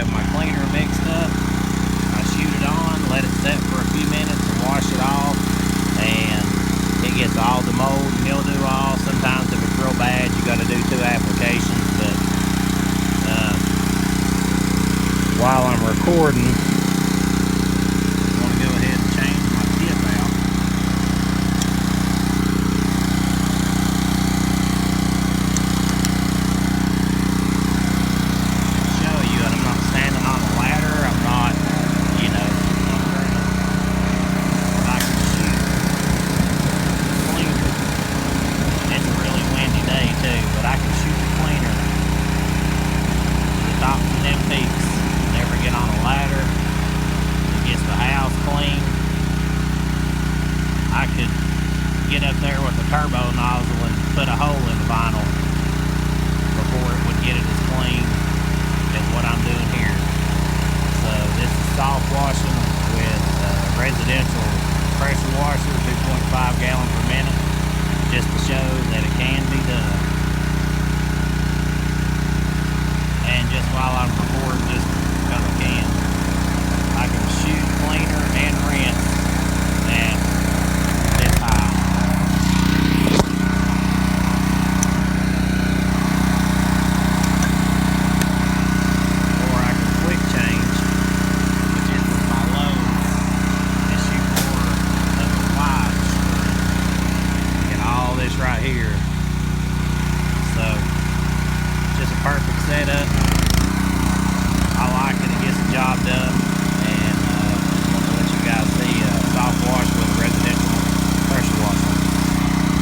have my cleaner mixed up. I shoot it on, let it set for a few minutes and wash it off, and it gets all the mold and mildew off. Sometimes if it's real bad, you got to do 2 applications, but while I'm recording, I'm going to go ahead and change my tip out. Show you, and I'm not standing on a ladder. I'm not, you know, I can shoot cleaner. It's a really windy day too, but I can shoot the cleaner to the tops of them peaks. Never get on a ladder. It gets the house clean. I could get up there with a turbo nozzle and put a hole in the vinyl before it would get it as clean as what I'm doing here. So this is soft washing with residential pressure washer, 2.5 gallon per minute, just to show that it can be done. And just while I'm recording, just because I can shoot cleaner and rinse at this high. Or I can quick change, which is with my loads, and shoot more of the wide string. Get all this right here. So, just a perfect setup.